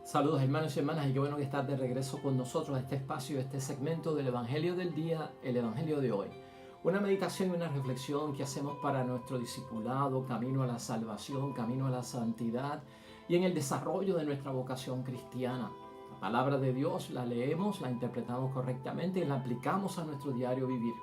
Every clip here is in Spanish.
Saludos hermanos y hermanas, y qué bueno que estás de regreso con nosotros a este espacio, a este segmento del Evangelio del Día, el Evangelio de hoy. Una meditación y una reflexión que hacemos para nuestro discipulado, camino a la salvación, camino a la santidad y en el desarrollo de nuestra vocación cristiana. La palabra de Dios la leemos, la interpretamos correctamente y la aplicamos a nuestro diario vivir,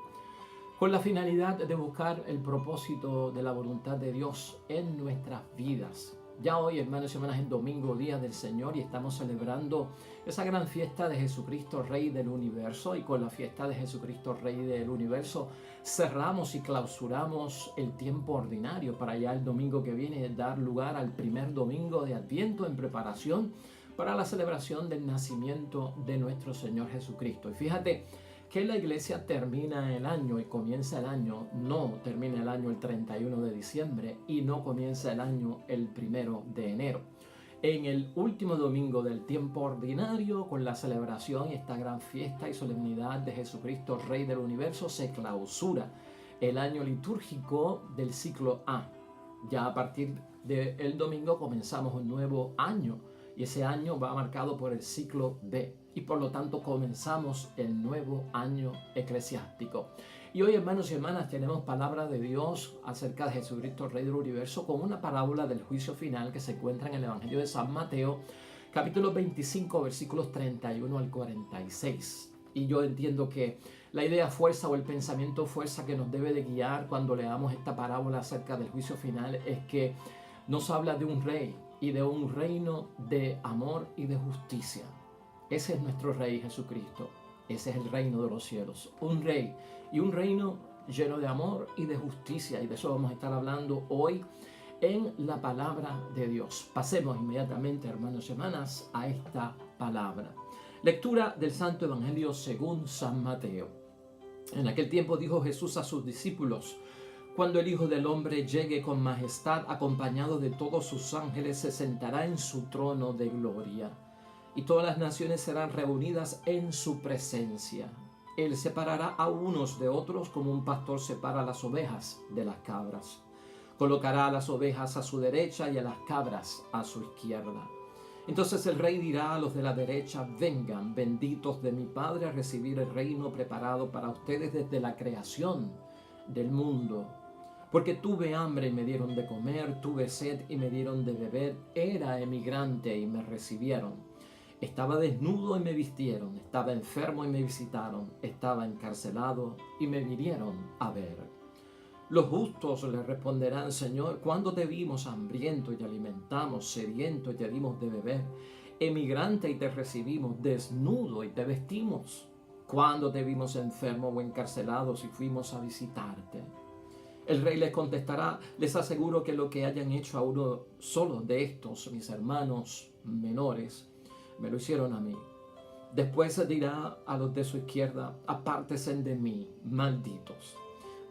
con la finalidad de buscar el propósito de la voluntad de Dios en nuestras vidas. Ya hoy, hermanos y hermanas, es domingo, día del Señor, y estamos celebrando esa gran fiesta de Jesucristo, Rey del Universo, y con la fiesta de Jesucristo, Rey del Universo, cerramos y clausuramos el tiempo ordinario para ya el domingo que viene dar lugar al primer domingo de Adviento en preparación para la celebración del nacimiento de nuestro Señor Jesucristo. Y fíjate que la iglesia termina el año y comienza el año, no termina el año el 31 de diciembre y no comienza el año el 1 de enero. En el último domingo del tiempo ordinario, con la celebración y esta gran fiesta y solemnidad de Jesucristo, Rey del Universo, se clausura el año litúrgico del ciclo A. Ya a partir del domingo comenzamos un nuevo año, y ese año va marcado por el ciclo B, y por lo tanto comenzamos el nuevo año eclesiástico. Y hoy, hermanos y hermanas, tenemos palabra de Dios acerca de Jesucristo, Rey del Universo, con una parábola del juicio final que se encuentra en el Evangelio de San Mateo, capítulo 25, versículos 31 al 46. Y yo entiendo que la idea fuerza o el pensamiento fuerza que nos debe de guiar cuando leamos esta parábola acerca del juicio final es que nos habla de un rey y de un reino de amor y de justicia. Ese es nuestro Rey Jesucristo. Ese es el reino de los cielos. Un rey y un reino lleno de amor y de justicia. Y de eso vamos a estar hablando hoy en la palabra de Dios. Pasemos inmediatamente, hermanos y hermanas, a esta palabra. Lectura del Santo Evangelio según San Mateo. En aquel tiempo dijo Jesús a sus discípulos: cuando el Hijo del Hombre llegue con majestad, acompañado de todos sus ángeles, se sentará en su trono de gloria, y todas las naciones serán reunidas en su presencia. Él separará a unos de otros como un pastor separa las ovejas de las cabras. Colocará a las ovejas a su derecha y a las cabras a su izquierda. Entonces el rey dirá a los de la derecha: vengan, benditos de mi Padre, a recibir el reino preparado para ustedes desde la creación del mundo. Porque tuve hambre y me dieron de comer, tuve sed y me dieron de beber, era emigrante y me recibieron, estaba desnudo y me vistieron, estaba enfermo y me visitaron, estaba encarcelado y me vinieron a ver. Los justos le responderán: Señor, ¿cuándo te vimos hambriento y te alimentamos, sediento y te dimos de beber, emigrante y te recibimos, desnudo y te vestimos? ¿Cuándo te vimos enfermo o encarcelado si fuimos a visitarte? El rey les contestará: les aseguro que lo que hayan hecho a uno solo de estos, mis hermanos menores, me lo hicieron a mí. Después se dirá a los de su izquierda: apártense de mí, malditos.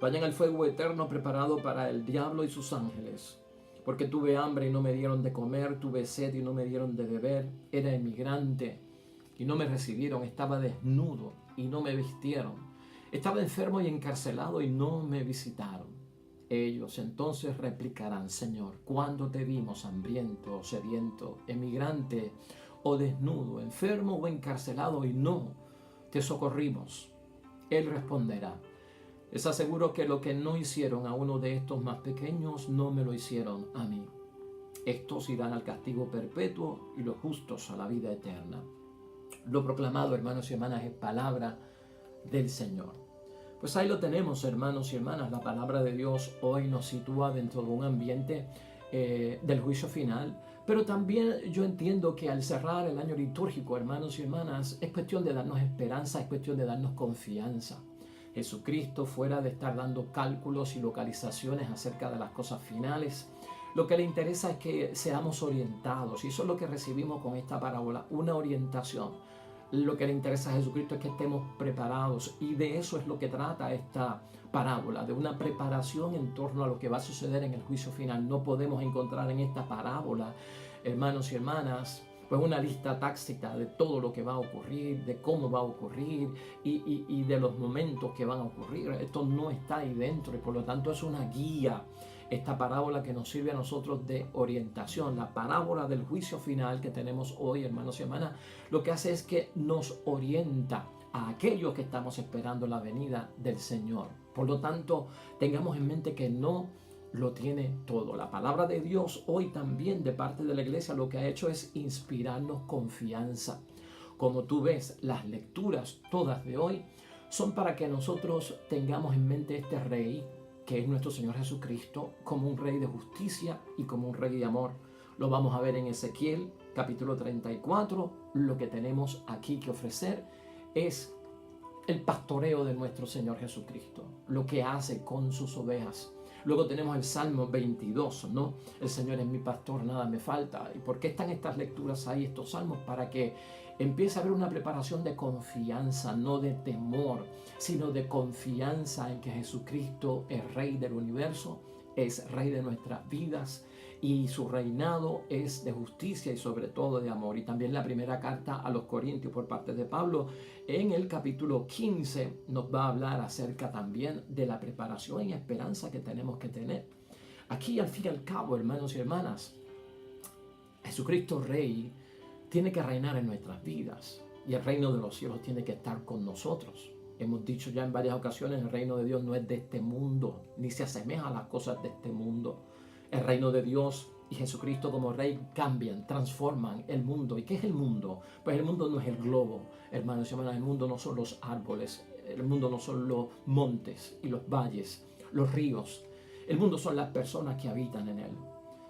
Vayan al fuego eterno preparado para el diablo y sus ángeles. Porque tuve hambre y no me dieron de comer, tuve sed y no me dieron de beber, era emigrante y no me recibieron, estaba desnudo y no me vistieron, estaba enfermo y encarcelado y no me visitaron. Ellos entonces replicarán: Señor, ¿cuándo te vimos hambriento o sediento, emigrante o desnudo, enfermo o encarcelado y no te socorrimos? Él responderá: les aseguro que lo que no hicieron a uno de estos más pequeños, no me lo hicieron a mí. Estos irán al castigo perpetuo y los justos a la vida eterna. Lo proclamado, hermanos y hermanas, es palabra del Señor. Pues ahí lo tenemos, hermanos y hermanas. La palabra de Dios hoy nos sitúa dentro de un ambiente del juicio final, pero también yo entiendo que al cerrar el año litúrgico, hermanos y hermanas, es cuestión de darnos esperanza, es cuestión de darnos confianza. Jesucristo, fuera de estar dando cálculos y localizaciones acerca de las cosas finales, lo que le interesa es que seamos orientados, y eso es lo que recibimos con esta parábola, una orientación. Lo que le interesa a Jesucristo es que estemos preparados, y de eso es lo que trata esta parábola, de una preparación en torno a lo que va a suceder en el juicio final. No podemos encontrar en esta parábola, hermanos y hermanas, pues una lista tácita de todo lo que va a ocurrir, de cómo va a ocurrir y de los momentos que van a ocurrir. Esto no está ahí dentro, y por lo tanto es una guía esta parábola que nos sirve a nosotros de orientación, la parábola del juicio final que tenemos hoy, hermanos y hermanas, lo que hace es que nos orienta a aquellos que estamos esperando la venida del Señor. Por lo tanto, tengamos en mente que no lo tiene todo. La palabra de Dios hoy también de parte de la iglesia lo que ha hecho es inspirarnos confianza. Como tú ves, las lecturas todas de hoy son para que nosotros tengamos en mente este rey que es nuestro Señor Jesucristo como un rey de justicia y como un rey de amor. Lo vamos a ver en Ezequiel capítulo 34. Lo que tenemos aquí que ofrecer es el pastoreo de nuestro Señor Jesucristo, lo que hace con sus ovejas. Luego tenemos el Salmo 22, ¿no? El Señor es mi pastor, nada me falta. ¿Y por qué están estas lecturas ahí, estos salmos? Para que empiece a haber una preparación de confianza, no de temor, sino de confianza en que Jesucristo es Rey del universo, es Rey de nuestras vidas y su reinado es de justicia y sobre todo de amor. Y también la primera carta a los Corintios por parte de Pablo en el capítulo 15 nos va a hablar acerca también de la preparación y esperanza que tenemos que tener. Aquí al fin y al cabo, hermanos y hermanas, Jesucristo Rey tiene que reinar en nuestras vidas y el reino de los cielos tiene que estar con nosotros. Hemos dicho ya en varias ocasiones, el reino de Dios no es de este mundo, ni se asemeja a las cosas de este mundo. El reino de Dios y Jesucristo como Rey cambian, transforman el mundo. ¿Y qué es el mundo? Pues el mundo no es el globo, hermanos y hermanas. El mundo no son los árboles, el mundo no son los montes y los valles, los ríos. El mundo son las personas que habitan en él.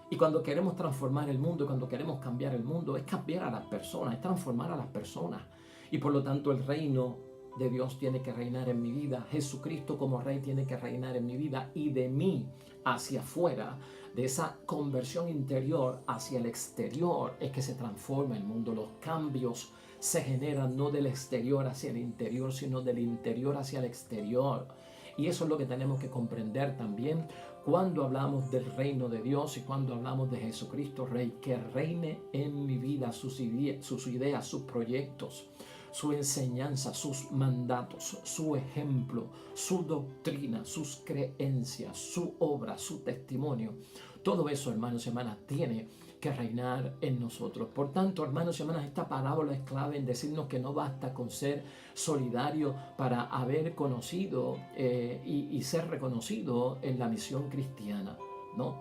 Y cuando queremos transformar el mundo, cuando queremos cambiar el mundo, es cambiar a las personas, es transformar a las personas. Y por lo tanto el reino de Dios tiene que reinar en mi vida. Jesucristo como Rey tiene que reinar en mi vida y de mí hacia afuera, de esa conversión interior hacia el exterior, es que se transforma el mundo. Los cambios se generan no del exterior hacia el interior, sino del interior hacia el exterior. Y eso es lo que tenemos que comprender también cuando hablamos del reino de Dios y cuando hablamos de Jesucristo Rey, que reine en mi vida sus ideas, sus proyectos, su enseñanza, sus mandatos, su ejemplo, su doctrina, sus creencias, su obra, su testimonio. Todo eso, hermanos y hermanas, tiene que reinar en nosotros. Por tanto, hermanos y hermanas, esta parábola es clave en decirnos que no basta con ser solidario para haber conocido y ser reconocido en la misión cristiana, ¿no?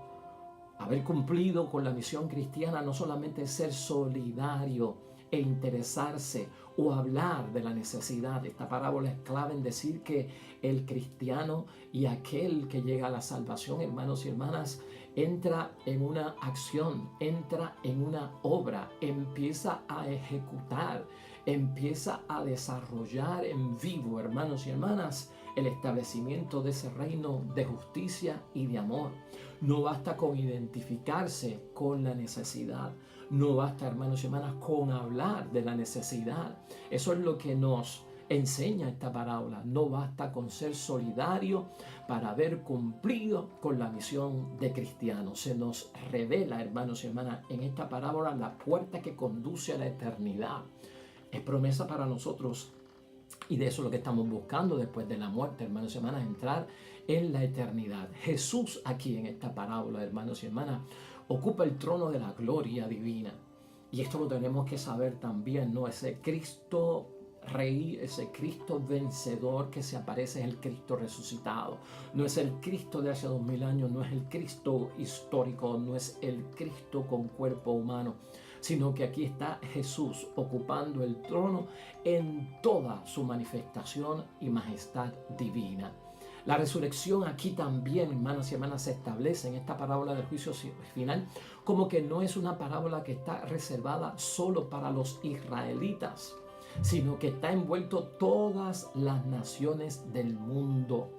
Haber cumplido con la misión cristiana no solamente es ser solidario e interesarse o hablar de la necesidad. Esta parábola es clave en decir que el cristiano y aquel que llega a la salvación, hermanos y hermanas, entra en una acción, entra en una obra, empieza a ejecutar, empieza a desarrollar en vivo, hermanos y hermanas, el establecimiento de ese reino de justicia y de amor. No basta con identificarse con la necesidad. No basta, hermanos y hermanas, con hablar de la necesidad. Eso es lo que nos enseña esta parábola. No basta con ser solidario para haber cumplido con la misión de cristiano. Se nos revela, hermanos y hermanas, en esta parábola la puerta que conduce a la eternidad. Es promesa para nosotros y de eso es lo que estamos buscando después de la muerte, hermanos y hermanas, entrar en la eternidad. Jesús aquí en esta parábola, hermanos y hermanas, ocupa el trono de la gloria divina. Y esto lo tenemos que saber también, ¿no? Ese Cristo Rey, ese Cristo vencedor que se aparece es el Cristo resucitado. No es el Cristo de hace 2000 años, no es el Cristo histórico, no es el Cristo con cuerpo humano, sino que aquí está Jesús ocupando el trono en toda su manifestación y majestad divina. La resurrección aquí también, hermanos y hermanas, se establece en esta parábola del juicio final como que no es una parábola que está reservada solo para los israelitas, sino que está envuelto todas las naciones del mundo.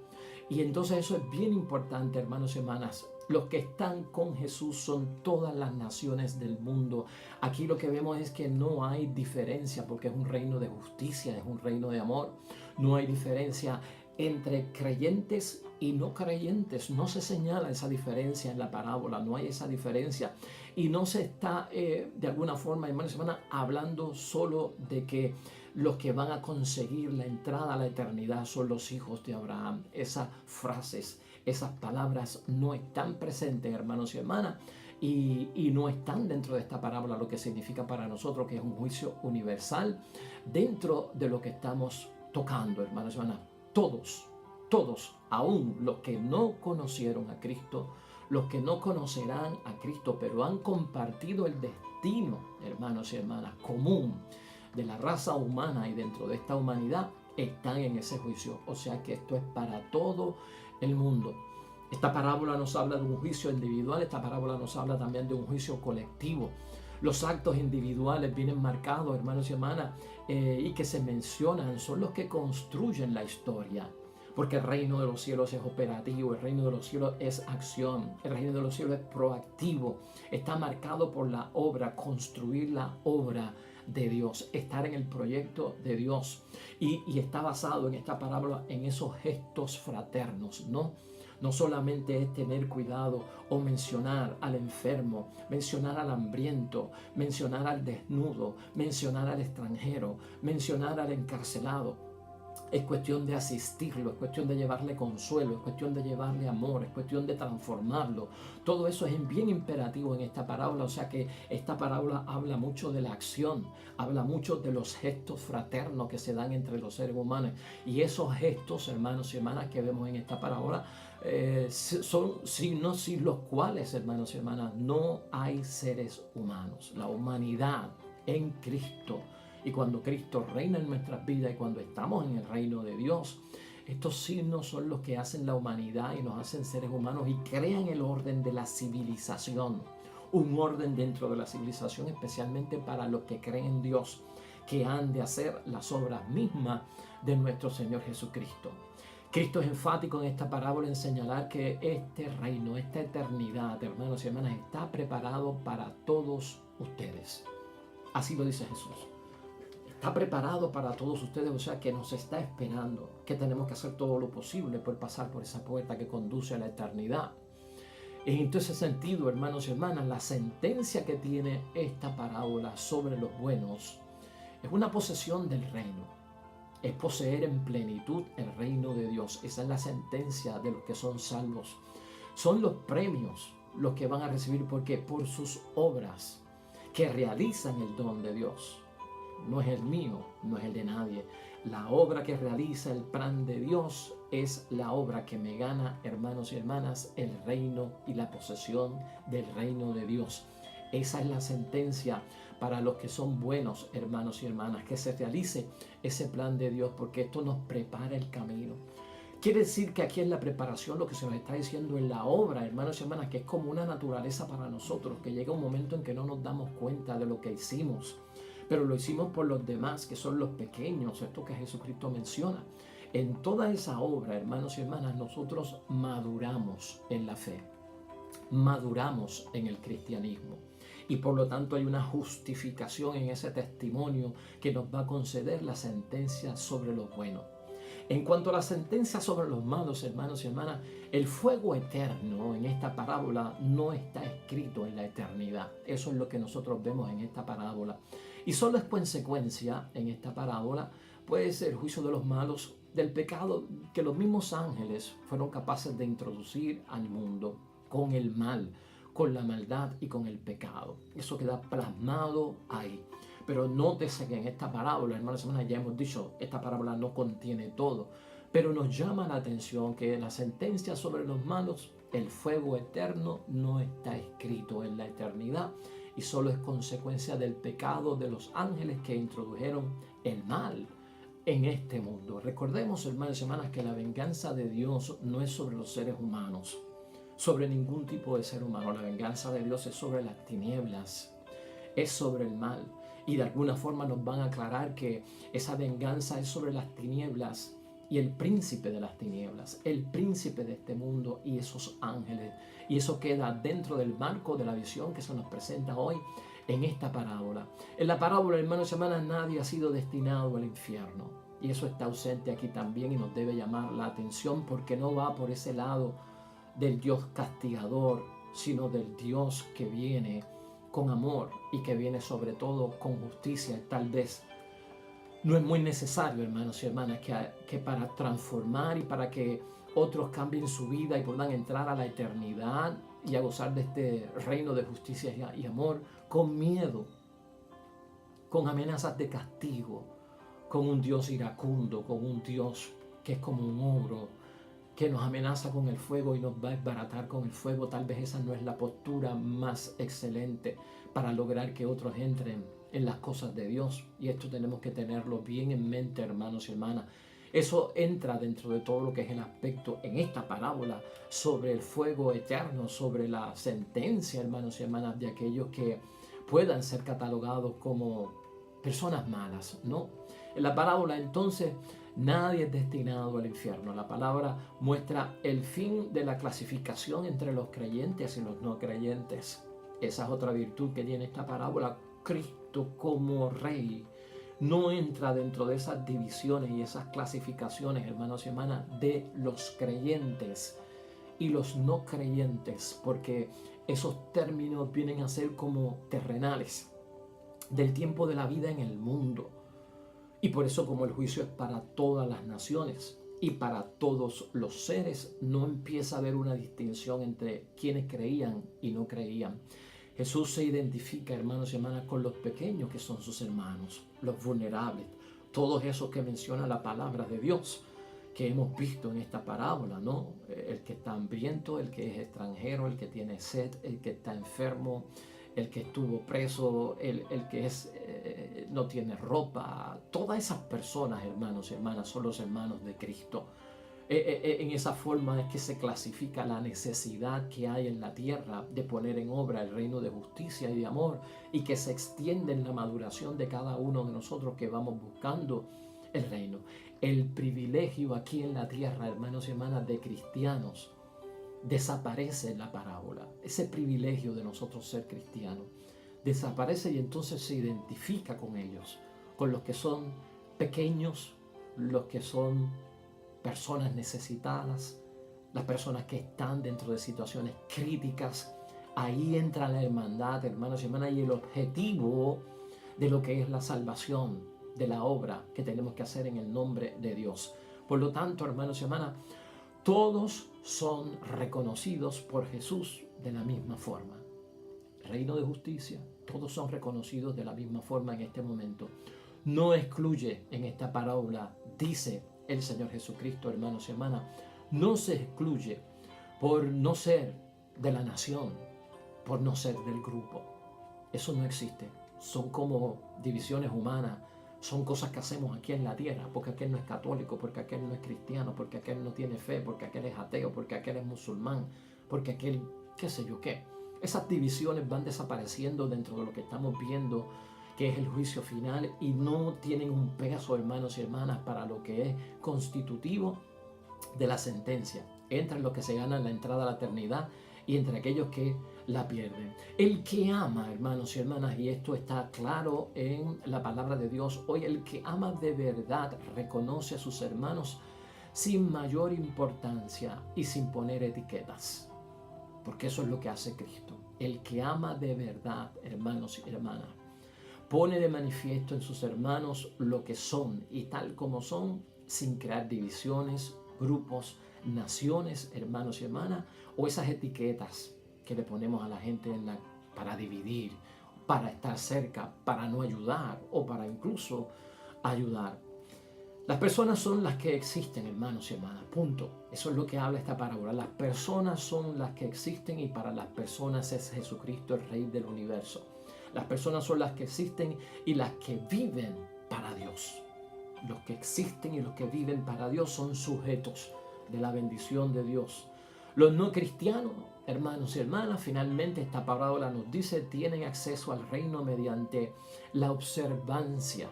Y entonces eso es bien importante, hermanos y hermanas. Los que están con Jesús son todas las naciones del mundo. Aquí lo que vemos es que no hay diferencia porque es un reino de justicia, es un reino de amor. No hay diferencia entre creyentes y no creyentes. No se señala esa diferencia en la parábola, no hay esa diferencia. Y no se está de alguna forma, hermanos y hermanas, hablando solo de que los que van a conseguir la entrada a la eternidad son los hijos de Abraham. Esas frases, esas palabras no están presentes, hermanos y hermanas, y no están dentro de esta parábola, lo que significa para nosotros que es un juicio universal dentro de lo que estamos tocando, hermanos y hermanas. Todos, aún los que no conocieron a Cristo, los que no conocerán a Cristo, pero han compartido el destino, hermanos y hermanas, común de la raza humana y dentro de esta humanidad, están en ese juicio. O sea que esto es para todo el mundo. Esta parábola nos habla de un juicio individual, esta parábola nos habla también de un juicio colectivo. Los actos individuales vienen marcados, hermanos y hermanas, y que se mencionan, son los que construyen la historia. Porque el reino de los cielos es operativo, el reino de los cielos es acción, el reino de los cielos es proactivo, está marcado por la obra, construir la obra de Dios, estar en el proyecto de Dios. Y está basado en esta parábola en esos gestos fraternos, ¿no? No solamente es tener cuidado o mencionar al enfermo, mencionar al hambriento, mencionar al desnudo, mencionar al extranjero, mencionar al encarcelado. Es cuestión de asistirlo, es cuestión de llevarle consuelo, es cuestión de llevarle amor, es cuestión de transformarlo. Todo eso es bien imperativo en esta parábola, o sea que esta parábola habla mucho de la acción, habla mucho de los gestos fraternos que se dan entre los seres humanos. Y esos gestos, hermanos y hermanas, que vemos en esta parábola, son signos sin los cuales, hermanos y hermanas, no hay seres humanos. La humanidad en Cristo. Y cuando Cristo reina en nuestras vidas y cuando estamos en el reino de Dios, estos signos son los que hacen la humanidad y nos hacen seres humanos y crean el orden de la civilización. Un orden dentro de la civilización, especialmente para los que creen en Dios, que han de hacer las obras mismas de nuestro Señor Jesucristo. Cristo es enfático en esta parábola en señalar que este reino, esta eternidad, hermanos y hermanas, está preparado para todos ustedes. Así lo dice Jesús. Está preparado para todos ustedes, o sea que nos está esperando, que tenemos que hacer todo lo posible por pasar por esa puerta que conduce a la eternidad. En todo ese sentido, hermanos y hermanas, la sentencia que tiene esta parábola sobre los buenos es una posesión del reino, es poseer en plenitud el reino de Dios. Esa es la sentencia de los que son salvos. Son los premios los que van a recibir, porque por sus obras que realizan el don de Dios. No es el mío, no es el de nadie. La obra que realiza el plan de Dios es la obra que me gana, hermanos y hermanas, el reino y la posesión del reino de Dios. Esa es la sentencia para los que son buenos, hermanos y hermanas, que se realice ese plan de Dios, porque esto nos prepara el camino. Quiere decir que aquí en la preparación lo que se nos está diciendo en la obra, hermanos y hermanas, que es como una naturaleza para nosotros, que llega un momento en que no nos damos cuenta de lo que hicimos, pero lo hicimos por los demás, que son los pequeños, esto que Jesucristo menciona. En toda esa obra, hermanos y hermanas, nosotros maduramos en la fe, maduramos en el cristianismo. Y por lo tanto hay una justificación en ese testimonio que nos va a conceder la sentencia sobre los buenos. En cuanto a la sentencia sobre los malos, hermanos y hermanas, el fuego eterno en esta parábola no está escrito en la eternidad. Eso es lo que nosotros vemos en esta parábola. Y solo es consecuencia en esta parábola, pues el juicio de los malos, del pecado que los mismos ángeles fueron capaces de introducir al mundo con el mal, con la maldad y con el pecado. Eso queda plasmado ahí. Pero nótese que en esta parábola, hermanos y hermanas, ya hemos dicho, esta parábola no contiene todo, pero nos llama la atención que la sentencia sobre los malos, el fuego eterno, no está escrito en la eternidad y solo es consecuencia del pecado de los ángeles que introdujeron el mal en este mundo. Recordemos, hermanos y hermanas, que la venganza de Dios no es sobre los seres humanos, sobre ningún tipo de ser humano. La venganza de Dios es sobre las tinieblas, es sobre el mal. Y de alguna forma nos van a aclarar que esa venganza es sobre las tinieblas y el príncipe de las tinieblas, el príncipe de este mundo y esos ángeles. Y eso queda dentro del marco de la visión que se nos presenta hoy en esta parábola. En la parábola, hermanos y hermanas, nadie ha sido destinado al infierno. Y eso está ausente aquí también y nos debe llamar la atención, porque no va por ese lado del Dios castigador, sino del Dios que viene con amor y que viene sobre todo con justicia. Tal vez no es muy necesario, hermanos y hermanas, que para transformar y para que otros cambien su vida y puedan entrar a la eternidad y a gozar de este reino de justicia y amor con miedo, con amenazas de castigo, con un Dios iracundo, con un Dios que es como un ogro, que nos amenaza con el fuego y nos va a desbaratar con el fuego. Tal vez esa no es la postura más excelente para lograr que otros entren en las cosas de Dios. Y esto tenemos que tenerlo bien en mente, hermanos y hermanas. Eso entra dentro de todo lo que es el aspecto en esta parábola sobre el fuego eterno, sobre la sentencia, hermanos y hermanas, de aquellos que puedan ser catalogados como personas malas, ¿no? En la parábola entonces nadie es destinado al infierno. La palabra muestra el fin de la clasificación entre los creyentes y los no creyentes. Esa es otra virtud que tiene esta parábola. Cristo como Rey no entra dentro de esas divisiones y esas clasificaciones, hermanos y hermanas, de los creyentes y los no creyentes, porque esos términos vienen a ser como terrenales del tiempo de la vida en el mundo. Y por eso, como el juicio es para todas las naciones y para todos los seres, no empieza a haber una distinción entre quienes creían y no creían. Jesús se identifica, hermanos y hermanas, con los pequeños que son sus hermanos, los vulnerables, todos esos que menciona la palabra de Dios, que hemos visto en esta parábola, ¿no? El que está hambriento, el que es extranjero, el que tiene sed, el que está enfermo, el que estuvo preso, el que no tiene ropa. Todas esas personas, hermanos y hermanas, son los hermanos de Cristo. En esa forma es que se clasifica la necesidad que hay en la tierra de poner en obra el reino de justicia y de amor, y que se extiende en la maduración de cada uno de nosotros que vamos buscando el reino. El privilegio aquí en la tierra, hermanos y hermanas, de cristianos, desaparece en la parábola. Ese privilegio de nosotros ser cristianos desaparece, y entonces se identifica con ellos, con los que son pequeños, los que son personas necesitadas, las personas que están dentro de situaciones críticas. Ahí entra la hermandad, hermanos y hermanas, y el objetivo de lo que es la salvación, de la obra que tenemos que hacer en el nombre de Dios. Por lo tanto, hermanos y hermanas, todos son reconocidos por Jesús de la misma forma. Reino de justicia, todos son reconocidos de la misma forma en este momento. No excluye en esta parábola, dice el Señor Jesucristo, hermanos y hermanas, no se excluye por no ser de la nación, por no ser del grupo. Eso no existe. Son como divisiones humanas. Son cosas que hacemos aquí en la tierra, porque aquel no es católico, porque aquel no es cristiano, porque aquel no tiene fe, porque aquel es ateo, porque aquel es musulmán, porque aquel qué sé yo qué. Esas divisiones van desapareciendo dentro de lo que estamos viendo, que es el juicio final, y no tienen un peso, hermanos y hermanas, para lo que es constitutivo de la sentencia, entre los que se ganan la entrada a la eternidad y entre aquellos que la pierden. El que ama, hermanos y hermanas, y esto está claro en la palabra de Dios hoy, el que ama de verdad reconoce a sus hermanos sin mayor importancia y sin poner etiquetas, porque eso es lo que hace Cristo. El que ama de verdad, hermanos y hermanas, pone de manifiesto en sus hermanos lo que son y tal como son, sin crear divisiones, grupos, naciones, hermanos y hermanas, o esas etiquetas que le ponemos a la gente para dividir, para estar cerca, para no ayudar o para incluso ayudar. Las personas son las que existen, hermanos y hermanas, punto. Eso es lo que habla esta parábola. Las personas son las que existen, y para las personas es Jesucristo el Rey del universo. Las personas son las que existen y las que viven para Dios. Los que existen y los que viven para Dios son sujetos de la bendición de Dios. Los no cristianos, hermanos y hermanas, finalmente esta parábola nos dice, tienen acceso al reino mediante la observancia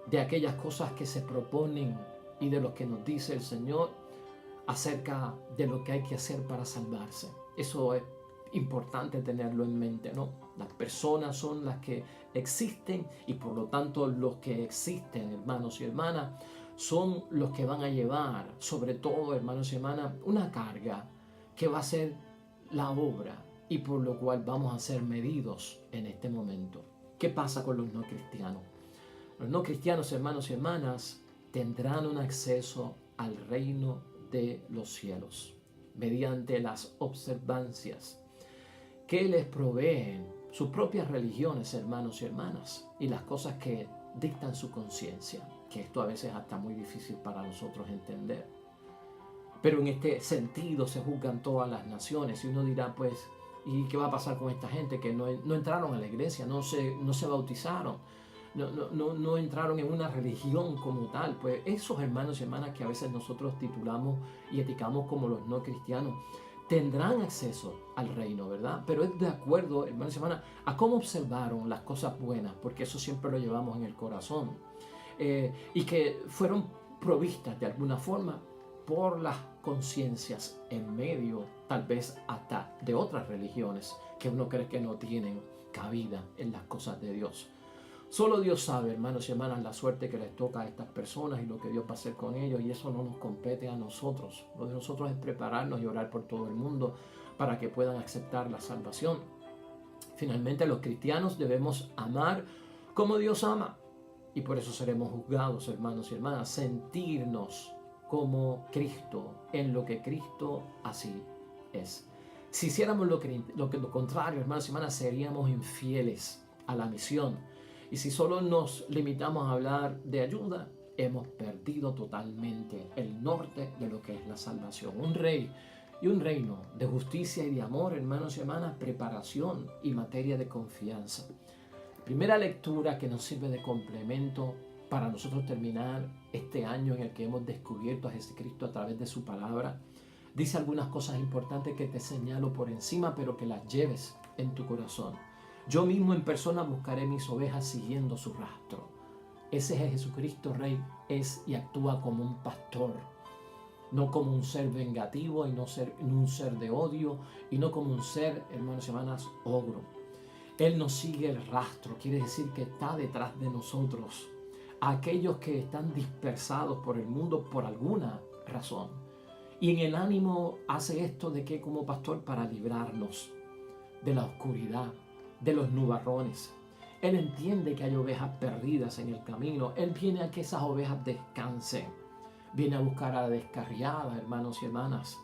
de aquellas cosas que se proponen y de lo que nos dice el Señor acerca de lo que hay que hacer para salvarse. Eso es importante tenerlo en mente, ¿no? Las personas son las que existen, y por lo tanto los que existen, hermanos y hermanas, son los que van a llevar, sobre todo, hermanos y hermanas, una carga que va a ser la obra, y por lo cual vamos a ser medidos en este momento. ¿Qué pasa con los no cristianos? Los no cristianos, hermanos y hermanas, tendrán un acceso al reino de los cielos, mediante las observancias que les proveen sus propias religiones, hermanos y hermanas, y las cosas que dictan su conciencia, que esto a veces es hasta muy difícil para nosotros entender. Pero en este sentido se juzgan todas las naciones, y uno dirá, pues, ¿y qué va a pasar con esta gente que no entraron a la iglesia, no se bautizaron, no entraron en una religión como tal? Pues esos hermanos y hermanas que a veces nosotros titulamos y etiquetamos como los no cristianos, tendrán acceso al reino, ¿verdad? Pero es de acuerdo, hermanos y hermanas, a cómo observaron las cosas buenas, porque eso siempre lo llevamos en el corazón, y que fueron provistas de alguna forma por las conciencias en medio, tal vez hasta de otras religiones que uno cree que no tienen cabida en las cosas de Dios. Solo Dios sabe, hermanos y hermanas, la suerte que les toca a estas personas y lo que Dios va a hacer con ellos, y eso no nos compete a nosotros. Lo de nosotros es prepararnos y orar por todo el mundo para que puedan aceptar la salvación. Finalmente, los cristianos debemos amar como Dios ama, y por eso seremos juzgados, hermanos y hermanas, sentirnos como Cristo, en lo que Cristo así es. Si hiciéramos lo contrario, hermanos y hermanas, seríamos infieles a la misión. Y si solo nos limitamos a hablar de ayuda, hemos perdido totalmente el norte de lo que es la salvación. Un rey y un reino de justicia y de amor, hermanos y hermanas, preparación y materia de confianza. Primera lectura que nos sirve de complemento para nosotros terminar este año en el que hemos descubierto a Jesucristo a través de su palabra. Dice algunas cosas importantes que te señalo por encima, pero que las lleves en tu corazón. Yo mismo en persona buscaré mis ovejas siguiendo su rastro. Ese es Jesucristo Rey, es y actúa como un pastor, no como un ser vengativo y no un ser de odio, y no como un ser, hermanos y hermanas, ogro. Él nos sigue el rastro, quiere decir que está detrás de nosotros. A aquellos que están dispersados por el mundo por alguna razón. Y en el ánimo hace esto de que como pastor para librarnos de la oscuridad, de los nubarrones. Él entiende que hay ovejas perdidas en el camino. Él viene a que esas ovejas descansen. Viene a buscar a la descarriada, hermanos y hermanas.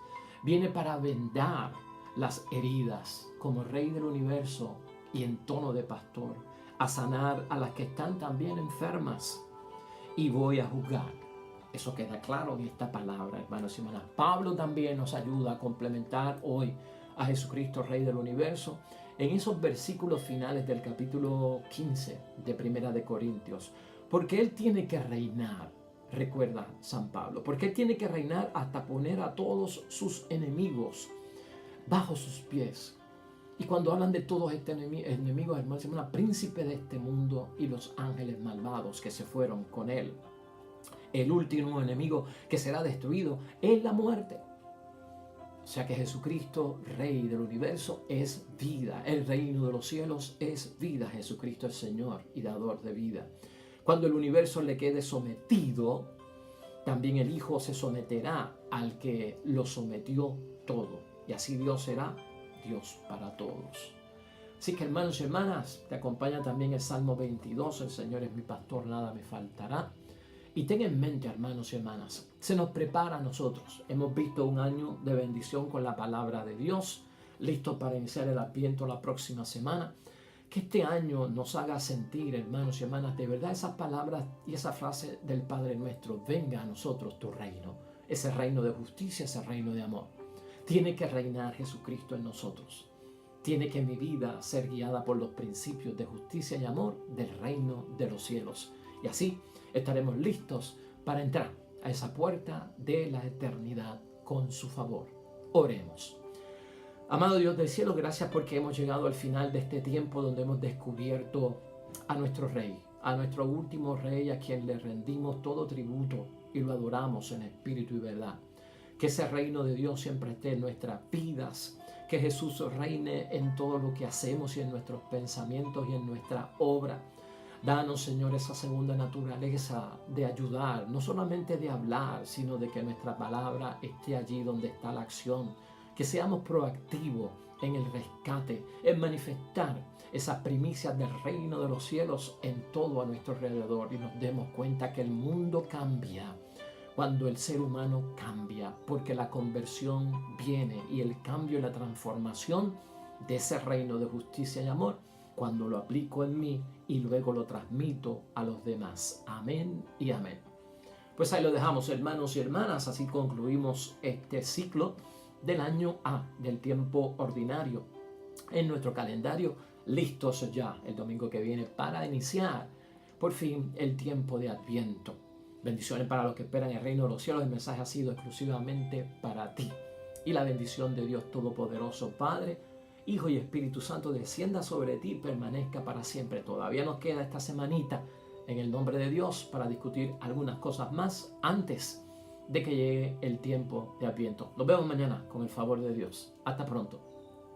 Viene para vendar las heridas como Rey del universo y en tono de pastor, a sanar a las que están también enfermas. Y voy a juzgar. Eso queda claro en esta palabra, hermanos y hermanas. Pablo también nos ayuda a complementar hoy a Jesucristo, Rey del universo, en esos versículos finales del capítulo 15 de Primera de Corintios. Porque Él tiene que reinar, recuerda San Pablo, porque Él tiene que reinar hasta poner a todos sus enemigos bajo sus pies. Y cuando hablan de todos estos enemigos, hermanos y hermanas, príncipe de este mundo y los ángeles malvados que se fueron con Él. El último enemigo que será destruido es la muerte. O sea que Jesucristo, Rey del universo, es vida. El reino de los cielos es vida. Jesucristo es Señor y dador de vida. Cuando el universo le quede sometido, también el Hijo se someterá al que lo sometió todo. Y así Dios será Dios para todos. Así que, hermanos y hermanas, te acompaña también el Salmo 22. El Señor es mi pastor, nada me faltará. Y ten en mente, hermanos y hermanas, se nos prepara a nosotros. Hemos visto un año de bendición con la palabra de Dios, listo para iniciar el Adviento la próxima semana. Que este año nos haga sentir, hermanos y hermanas, de verdad esas palabras y esa frase del Padre nuestro: venga a nosotros tu reino, ese reino de justicia, ese reino de amor. Tiene que reinar Jesucristo en nosotros. Tiene que mi vida ser guiada por los principios de justicia y amor del reino de los cielos. Y así estaremos listos para entrar a esa puerta de la eternidad con su favor. Oremos. Amado Dios del cielo, gracias porque hemos llegado al final de este tiempo donde hemos descubierto a nuestro Rey, a nuestro último Rey, a quien le rendimos todo tributo y lo adoramos en espíritu y verdad. Que ese reino de Dios siempre esté en nuestras vidas, que Jesús reine en todo lo que hacemos y en nuestros pensamientos y en nuestra obra. Danos, Señor, esa segunda naturaleza de ayudar, no solamente de hablar, sino de que nuestra palabra esté allí donde está la acción. Que seamos proactivos en el rescate, en manifestar esas primicias del reino de los cielos en todo a nuestro alrededor, y nos demos cuenta que el mundo cambia cuando el ser humano cambia, porque la conversión viene y el cambio y la transformación de ese reino de justicia y amor, cuando lo aplico en mí y luego lo transmito a los demás. Amén y amén. Pues ahí lo dejamos, hermanos y hermanas. Así concluimos este ciclo del año A, del tiempo ordinario, en nuestro calendario, listos ya el domingo que viene para iniciar por fin el tiempo de Adviento. Bendiciones para los que esperan el reino de los cielos. El mensaje ha sido exclusivamente para ti. Y la bendición de Dios Todopoderoso, Padre, Hijo y Espíritu Santo, descienda sobre ti y permanezca para siempre. Todavía nos queda esta semanita, en el nombre de Dios, para discutir algunas cosas más antes de que llegue el tiempo de Adviento. Nos vemos mañana con el favor de Dios. Hasta pronto.